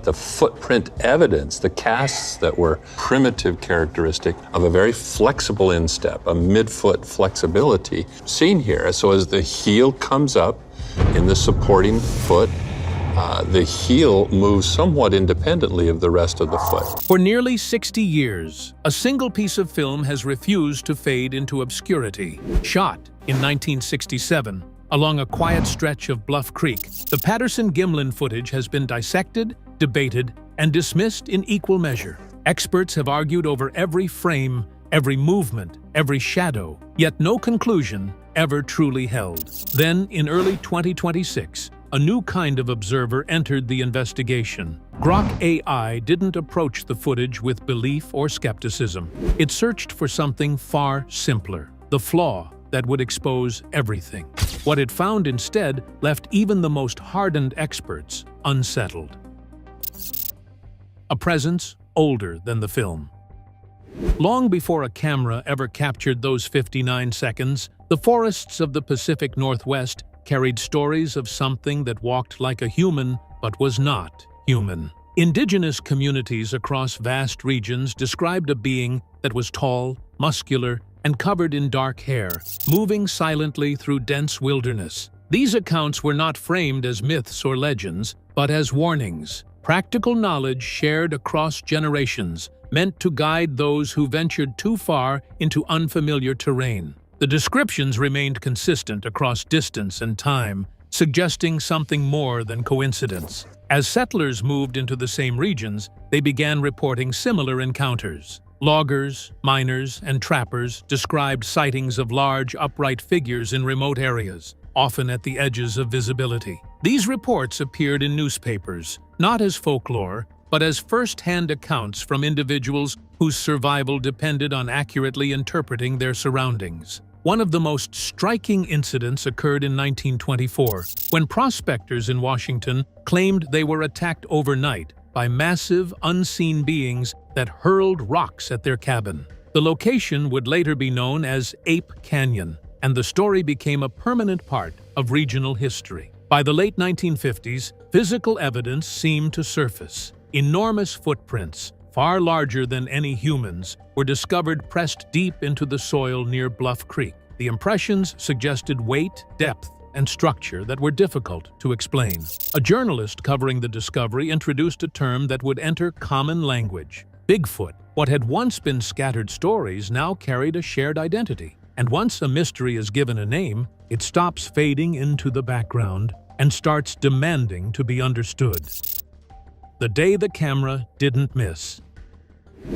The footprint evidence, the casts that were primitive characteristic of a very flexible instep, a midfoot flexibility seen here. So as the heel comes up in the supporting foot, the heel moves somewhat independently of the rest of the foot. For nearly 60 years, a single piece of film has refused to fade into obscurity. Shot in 1967, along a quiet stretch of Bluff Creek, the Patterson-Gimlin footage has been dissected, debated, and dismissed in equal measure. Experts have argued over every frame, every movement, every shadow, yet no conclusion ever truly held. Then, in early 2026, a new kind of observer entered the investigation. Grok AI didn't approach the footage with belief or skepticism. It searched for something far simpler, the flaw that would expose everything. What it found instead left even the most hardened experts unsettled. A presence older than the film. Long before a camera ever captured those 59 seconds, the forests of the Pacific Northwest carried stories of something that walked like a human but was not human. Indigenous communities across vast regions described a being that was tall, muscular, and covered in dark hair, moving silently through dense wilderness. These accounts were not framed as myths or legends, but as warnings, practical knowledge shared across generations, meant to guide those who ventured too far into unfamiliar terrain. The descriptions remained consistent across distance and time, suggesting something more than coincidence. As settlers moved into the same regions, they began reporting similar encounters. Loggers, miners, and trappers described sightings of large, upright figures in remote areas, often at the edges of visibility. These reports appeared in newspapers, not as folklore, but as first-hand accounts from individuals whose survival depended on accurately interpreting their surroundings. One of the most striking incidents occurred in 1924, when prospectors in Washington claimed they were attacked overnight by massive, unseen beings that hurled rocks at their cabin. The location would later be known as Ape Canyon, and the story became a permanent part of regional history. By the late 1950s, physical evidence seemed to surface. Enormous footprints, far larger than any humans, were discovered pressed deep into the soil near Bluff Creek. The impressions suggested weight, depth, and structure that were difficult to explain. A journalist covering the discovery introduced a term that would enter common language: Bigfoot. What had once been scattered stories now carried a shared identity. And once a mystery is given a name, it stops fading into the background and starts demanding to be understood. The day the camera didn't miss.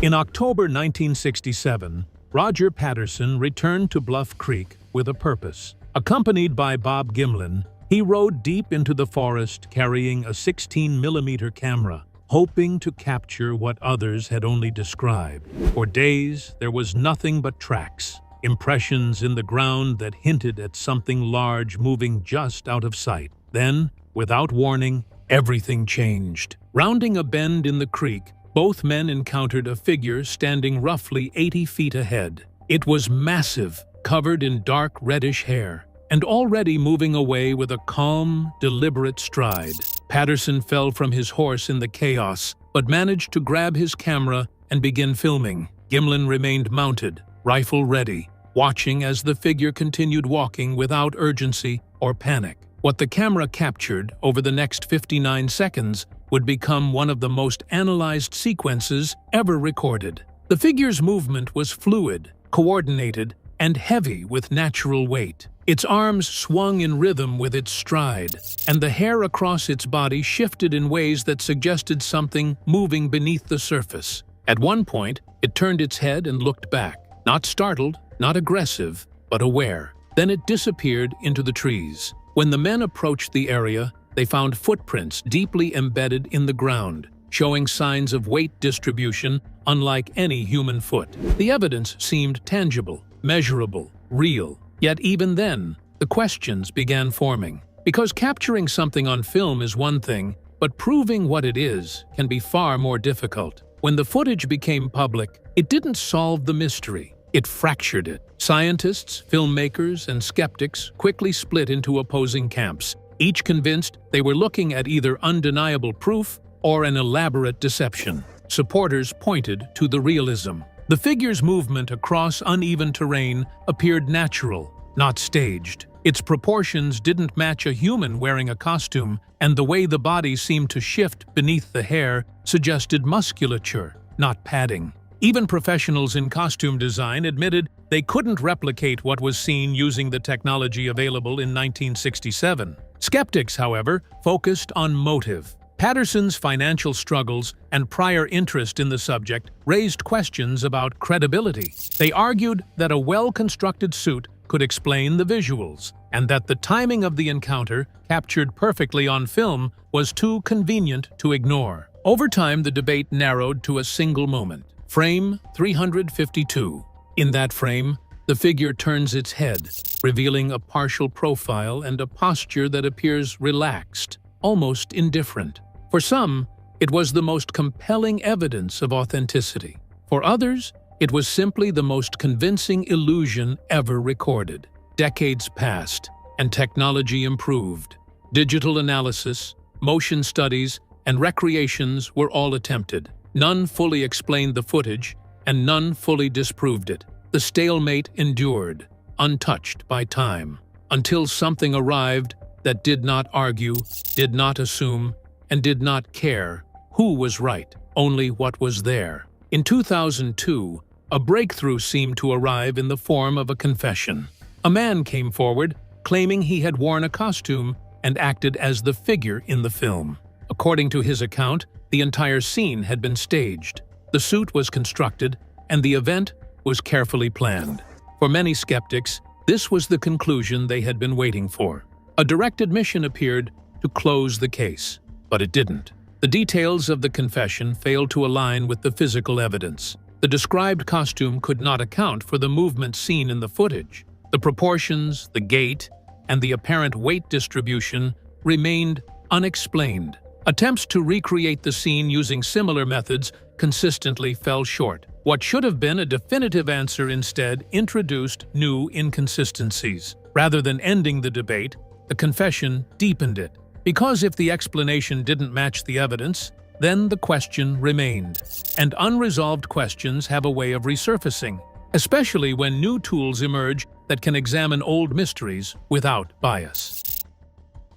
In October 1967, Roger Patterson returned to Bluff Creek with a purpose. Accompanied by Bob Gimlin, he rode deep into the forest carrying a 16mm camera, hoping to capture what others had only described. For days, there was nothing but tracks, impressions in the ground that hinted at something large moving just out of sight. Then, without warning, everything changed. Rounding a bend in the creek, both men encountered a figure standing roughly 80 feet ahead. It was massive, covered in dark reddish hair, and already moving away with a calm, deliberate stride. Patterson fell from his horse in the chaos, but managed to grab his camera and begin filming. Gimlin remained mounted, rifle ready, watching as the figure continued walking without urgency or panic. What the camera captured over the next 59 seconds would become one of the most analyzed sequences ever recorded. The figure's movement was fluid, coordinated, and heavy with natural weight. Its arms swung in rhythm with its stride, and the hair across its body shifted in ways that suggested something moving beneath the surface. At one point, it turned its head and looked back, not startled, not aggressive, but aware. Then it disappeared into the trees. When the men approached the area, they found footprints deeply embedded in the ground, showing signs of weight distribution unlike any human foot. The evidence seemed tangible, measurable, real. Yet even then, the questions began forming. Because capturing something on film is one thing, but proving what it is can be far more difficult. When the footage became public, it didn't solve the mystery. It fractured it. Scientists, filmmakers, and skeptics quickly split into opposing camps, each convinced they were looking at either undeniable proof or an elaborate deception. Supporters pointed to the realism. The figure's movement across uneven terrain appeared natural, not staged. Its proportions didn't match a human wearing a costume, and the way the body seemed to shift beneath the hair suggested musculature, not padding. Even professionals in costume design admitted they couldn't replicate what was seen using the technology available in 1967. Skeptics, however, focused on motive. Patterson's financial struggles and prior interest in the subject raised questions about credibility. They argued that a well-constructed suit could explain the visuals, and that the timing of the encounter, captured perfectly on film, was too convenient to ignore. Over time, the debate narrowed to a single moment. Frame 352. In that frame, the figure turns its head, revealing a partial profile and a posture that appears relaxed, almost indifferent. For some, it was the most compelling evidence of authenticity. For others, it was simply the most convincing illusion ever recorded. Decades passed, and technology improved. Digital analysis, motion studies, and recreations were all attempted. None fully explained the footage, and none fully disproved it. The stalemate endured, untouched by time, until something arrived that did not argue, did not assume, and did not care who was right, only what was there. In 2002, a breakthrough seemed to arrive in the form of a confession. A man came forward, claiming he had worn a costume and acted as the figure in the film. According to his account, the entire scene had been staged. The suit was constructed, and the event was carefully planned. For many skeptics, this was the conclusion they had been waiting for. A direct admission appeared to close the case, but it didn't. The details of the confession failed to align with the physical evidence. The described costume could not account for the movement seen in the footage. The proportions, the gait, and the apparent weight distribution remained unexplained. Attempts to recreate the scene using similar methods consistently fell short. What should have been a definitive answer instead introduced new inconsistencies. Rather than ending the debate, the confession deepened it. Because if the explanation didn't match the evidence, then the question remained. And unresolved questions have a way of resurfacing, especially when new tools emerge that can examine old mysteries without bias.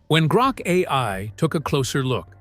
When Grok AI took a closer look.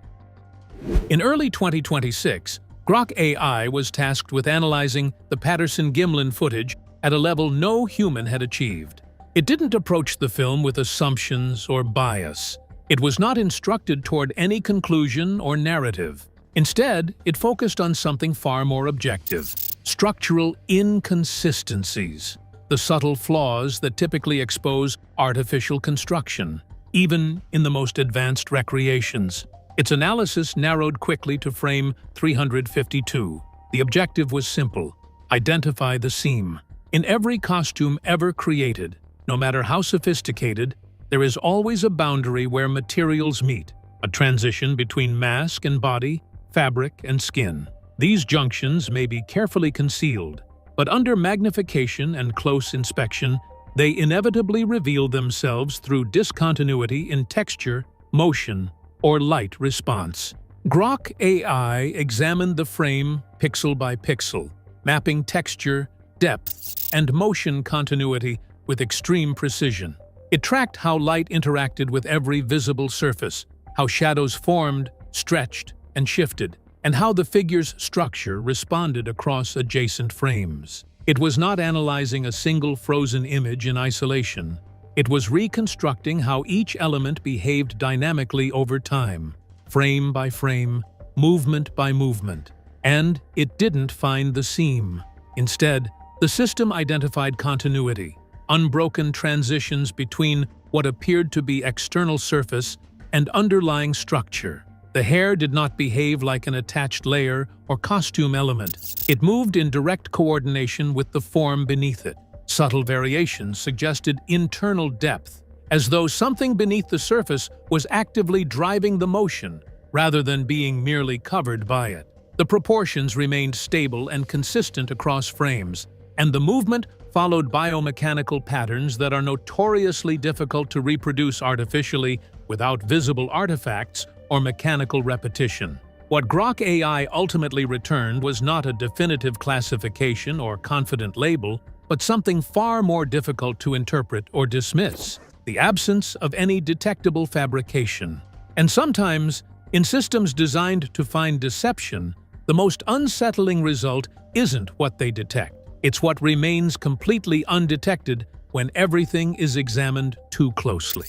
In early 2026, Grok AI was tasked with analyzing the Patterson Gimlin footage at a level no human had achieved. It didn't approach the film with assumptions or bias. It was not instructed toward any conclusion or narrative. Instead, it focused on something far more objective: structural inconsistencies, the subtle flaws that typically expose artificial construction, even in the most advanced recreations. Its analysis narrowed quickly to frame 352. The objective was simple: identify the seam. In every costume ever created, no matter how sophisticated, there is always a boundary where materials meet, a transition between mask and body, fabric and skin. These junctions may be carefully concealed, but under magnification and close inspection, they inevitably reveal themselves through discontinuity in texture, motion, or light response. Grok AI examined the frame pixel by pixel, mapping texture, depth, and motion continuity with extreme precision. It tracked how light interacted with every visible surface, how shadows formed, stretched, and shifted, and how the figure's structure responded across adjacent frames. It was not analyzing a single frozen image in isolation. It was reconstructing how each element behaved dynamically over time, frame by frame, movement by movement. And it didn't find the seam. Instead, the system identified continuity, unbroken transitions between what appeared to be external surface and underlying structure. The hair did not behave like an attached layer or costume element. It moved in direct coordination with the form beneath it. Subtle variations suggested internal depth, as though something beneath the surface was actively driving the motion, rather than being merely covered by it. The proportions remained stable and consistent across frames, and the movement followed biomechanical patterns that are notoriously difficult to reproduce artificially without visible artifacts or mechanical repetition. What Grok AI ultimately returned was not a definitive classification or confident label, but something far more difficult to interpret or dismiss: the absence of any detectable fabrication. And sometimes, in systems designed to find deception, the most unsettling result isn't what they detect. It's what remains completely undetected when everything is examined too closely.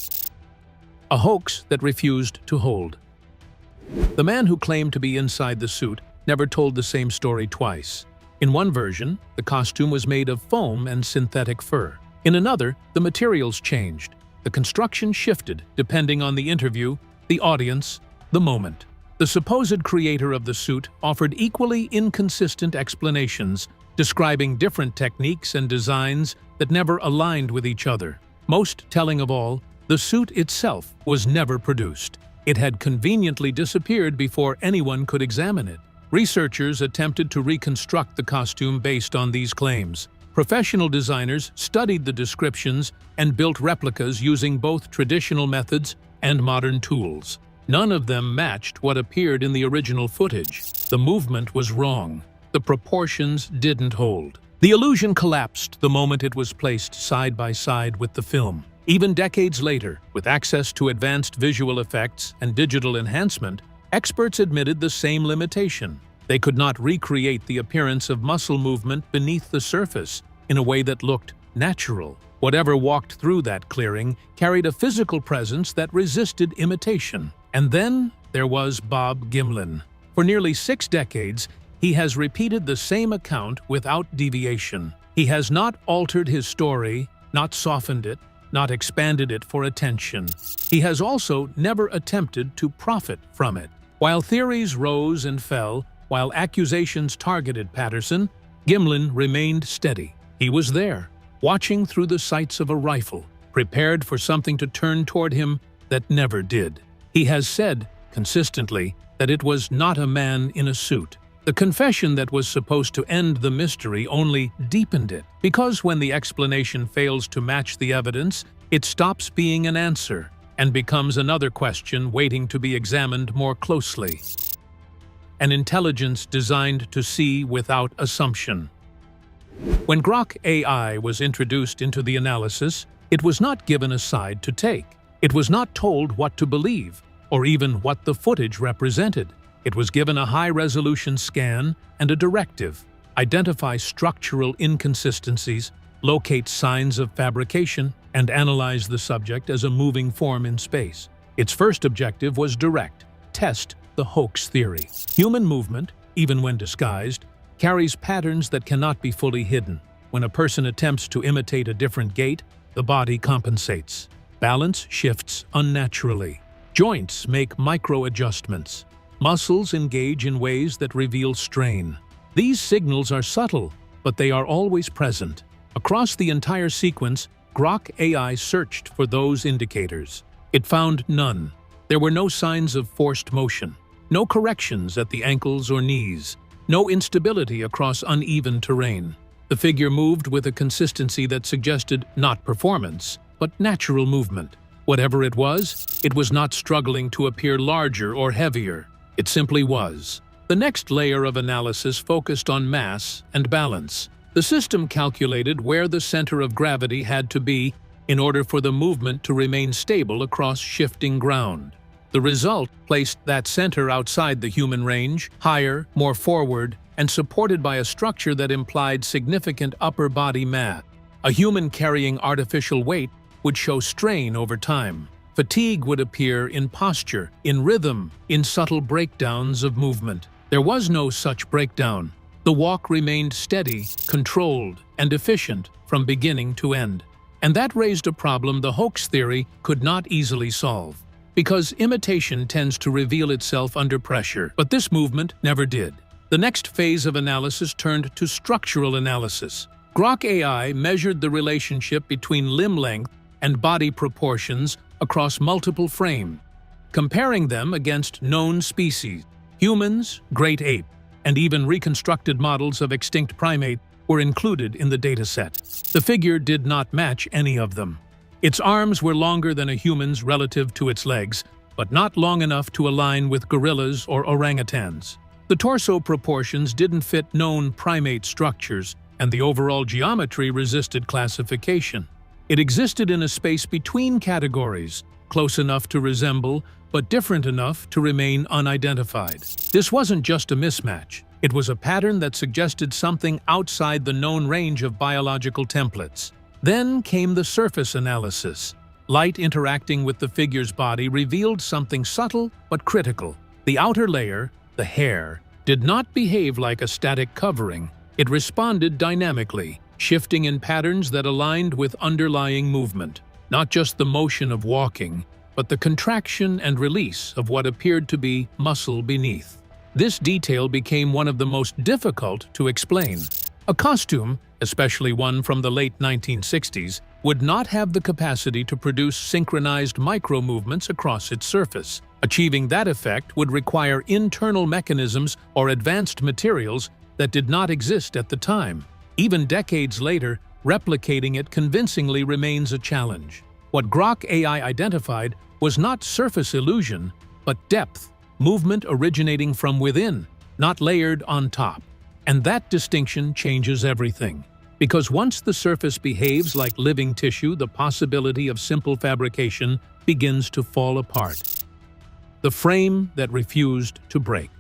A hoax that refused to hold. The man who claimed to be inside the suit never told the same story twice. In one version, the costume was made of foam and synthetic fur. In another, the materials changed. The construction shifted depending on the interview, the audience, the moment. The supposed creator of the suit offered equally inconsistent explanations, describing different techniques and designs that never aligned with each other. Most telling of all, the suit itself was never produced. It had conveniently disappeared before anyone could examine it. Researchers attempted to reconstruct the costume based on these claims. Professional designers studied the descriptions and built replicas using both traditional methods and modern tools. None of them matched what appeared in the original footage. The movement was wrong. The proportions didn't hold. The illusion collapsed the moment it was placed side by side with the film. Even decades later, with access to advanced visual effects and digital enhancement, experts admitted the same limitation. They could not recreate the appearance of muscle movement beneath the surface in a way that looked natural. Whatever walked through that clearing carried a physical presence that resisted imitation. And then there was Bob Gimlin. For nearly 6 decades, he has repeated the same account without deviation. He has not altered his story, not softened it, not expanded it for attention. He has also never attempted to profit from it. While theories rose and fell, while accusations targeted Patterson, Gimlin remained steady. He was there, watching through the sights of a rifle, prepared for something to turn toward him that never did. He has said, consistently, that it was not a man in a suit. The confession that was supposed to end the mystery only deepened it, because when the explanation fails to match the evidence, it stops being an answer and becomes another question waiting to be examined more closely. An intelligence designed to see without assumption. When Grok AI was introduced into the analysis, it was not given a side to take. It was not told what to believe, or even what the footage represented. It was given a high-resolution scan and a directive: identify structural inconsistencies, locate signs of fabrication, and analyze the subject as a moving form in space. Its first objective was direct: test the hoax theory. Human movement, even when disguised, carries patterns that cannot be fully hidden. When a person attempts to imitate a different gait, the body compensates. Balance shifts unnaturally. Joints make micro-adjustments. Muscles engage in ways that reveal strain. These signals are subtle, but they are always present. Across the entire sequence, Grok AI searched for those indicators. It found none. There were no signs of forced motion, no corrections at the ankles or knees, no instability across uneven terrain. The figure moved with a consistency that suggested not performance, but natural movement. Whatever it was not struggling to appear larger or heavier. It simply was. The next layer of analysis focused on mass and balance. The system calculated where the center of gravity had to be in order for the movement to remain stable across shifting ground. The result placed that center outside the human range, higher, more forward, and supported by a structure that implied significant upper body mass. A human carrying artificial weight would show strain over time. Fatigue would appear in posture, in rhythm, in subtle breakdowns of movement. There was no such breakdown. The walk remained steady, controlled, and efficient from beginning to end. And that raised a problem the hoax theory could not easily solve. Because imitation tends to reveal itself under pressure, but this movement never did. The next phase of analysis turned to structural analysis. Grok AI measured the relationship between limb length and body proportions across multiple frames, comparing them against known species. Humans, great ape, and even reconstructed models of extinct primate were included in the dataset. The figure did not match any of them. Its arms were longer than a human's relative to its legs, but not long enough to align with gorillas or orangutans. The torso proportions didn't fit known primate structures, and the overall geometry resisted classification. It existed in a space between categories, close enough to resemble, but different enough to remain unidentified. This wasn't just a mismatch. It was a pattern that suggested something outside the known range of biological templates. Then came the surface analysis. Light interacting with the figure's body revealed something subtle but critical. The outer layer, the hair, did not behave like a static covering. It responded dynamically, shifting in patterns that aligned with underlying movement. Not just the motion of walking, but the contraction and release of what appeared to be muscle beneath. This detail became one of the most difficult to explain. A costume, especially one from the late 1960s, would not have the capacity to produce synchronized micro-movements across its surface. Achieving that effect would require internal mechanisms or advanced materials that did not exist at the time. Even decades later, replicating it convincingly remains a challenge. What Grok AI identified was not surface illusion, but depth, movement originating from within, not layered on top. And that distinction changes everything. Because once the surface behaves like living tissue, the possibility of simple fabrication begins to fall apart. The frame that refused to break.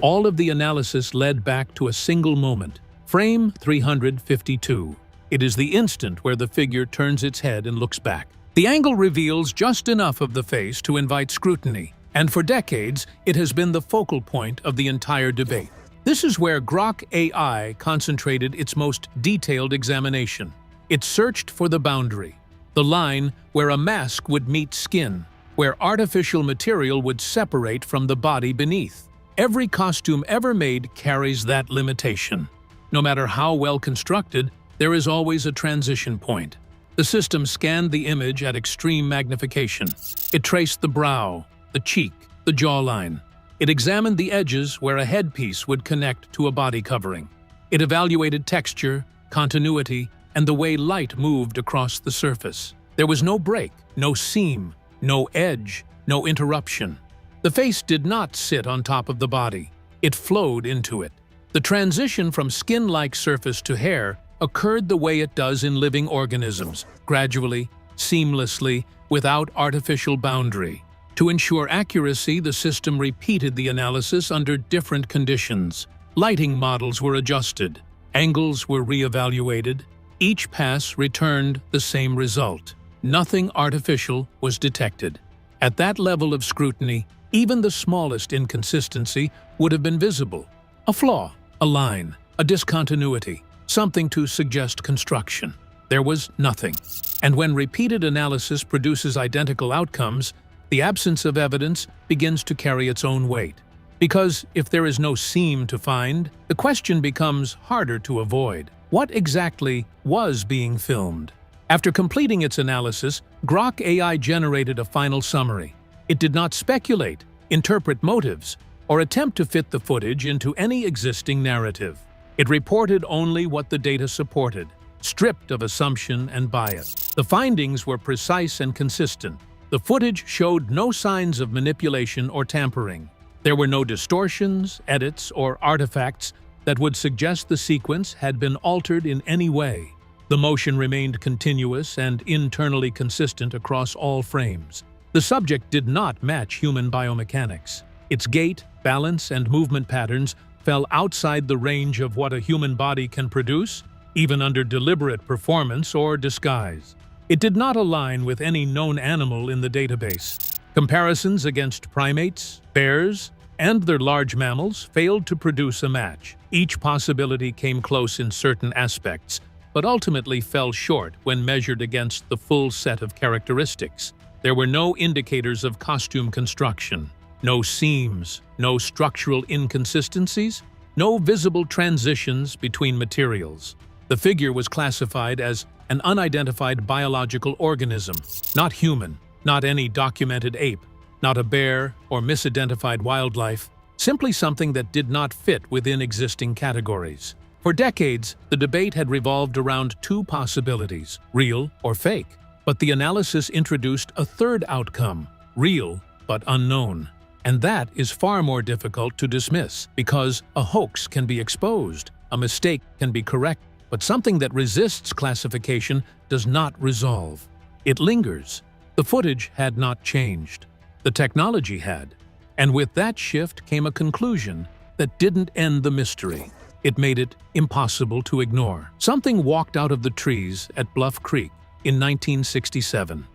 All of the analysis led back to a single moment. Frame 352. It is the instant where the figure turns its head and looks back. The angle reveals just enough of the face to invite scrutiny, and for decades, it has been the focal point of the entire debate. This is where Grok AI concentrated its most detailed examination. It searched for the boundary, the line where a mask would meet skin, where artificial material would separate from the body beneath. Every costume ever made carries that limitation. No matter how well constructed, there is always a transition point. The system scanned the image at extreme magnification. It traced the brow, the cheek, the jawline. It examined the edges where a headpiece would connect to a body covering. It evaluated texture, continuity, and the way light moved across the surface. There was no break, no seam, no edge, no interruption. The face did not sit on top of the body. It flowed into it. The transition from skin-like surface to hair occurred the way it does in living organisms, gradually, seamlessly, without artificial boundary. To ensure accuracy, the system repeated the analysis under different conditions. Lighting models were adjusted, angles were re-evaluated. Each pass returned the same result. Nothing artificial was detected. At that level of scrutiny, even the smallest inconsistency would have been visible. A flaw, a line, a discontinuity, something to suggest construction. There was nothing. And when repeated analysis produces identical outcomes, the absence of evidence begins to carry its own weight. Because if there is no seam to find, the question becomes harder to avoid. What exactly was being filmed? After completing its analysis, Grok AI generated a final summary. It did not speculate, interpret motives, or attempt to fit the footage into any existing narrative. It reported only what the data supported, stripped of assumption and bias. The findings were precise and consistent. The footage showed no signs of manipulation or tampering. There were no distortions, edits, or artifacts that would suggest the sequence had been altered in any way. The motion remained continuous and internally consistent across all frames. The subject did not match human biomechanics. Its gait, balance, and movement patterns fell outside the range of what a human body can produce, even under deliberate performance or disguise. It did not align with any known animal in the database. Comparisons against primates, bears, and their large mammals failed to produce a match. Each possibility came close in certain aspects, but ultimately fell short when measured against the full set of characteristics. There were no indicators of costume construction, no seams, no structural inconsistencies, no visible transitions between materials. The figure was classified as an unidentified biological organism, not human, not any documented ape, not a bear or misidentified wildlife, simply something that did not fit within existing categories. For decades, the debate had revolved around two possibilities, real or fake. But the analysis introduced a third outcome, real but unknown. And that is far more difficult to dismiss, because a hoax can be exposed, a mistake can be corrected, but something that resists classification does not resolve. It lingers. The footage had not changed. The technology had. And with that shift came a conclusion that didn't end the mystery. It made it impossible to ignore. Something walked out of the trees at Bluff Creek in 1967.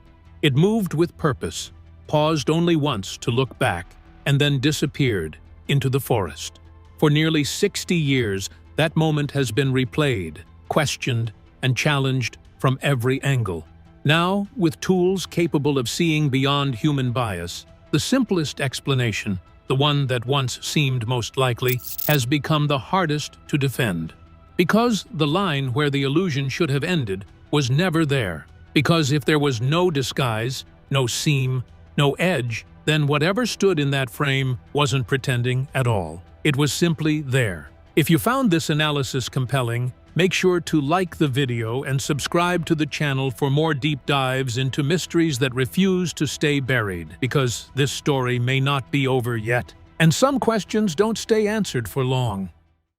It moved with purpose, paused only once to look back, and then disappeared into the forest. For nearly 60 years, that moment has been replayed, questioned, and challenged from every angle. Now, with tools capable of seeing beyond human bias, the simplest explanation, the one that once seemed most likely, has become the hardest to defend. Because the line where the illusion should have ended was never there. Because if there was no disguise, no seam, no edge, then whatever stood in that frame wasn't pretending at all. It was simply there. If you found this analysis compelling, make sure to like the video and subscribe to the channel for more deep dives into mysteries that refuse to stay buried, because this story may not be over yet, and some questions don't stay answered for long.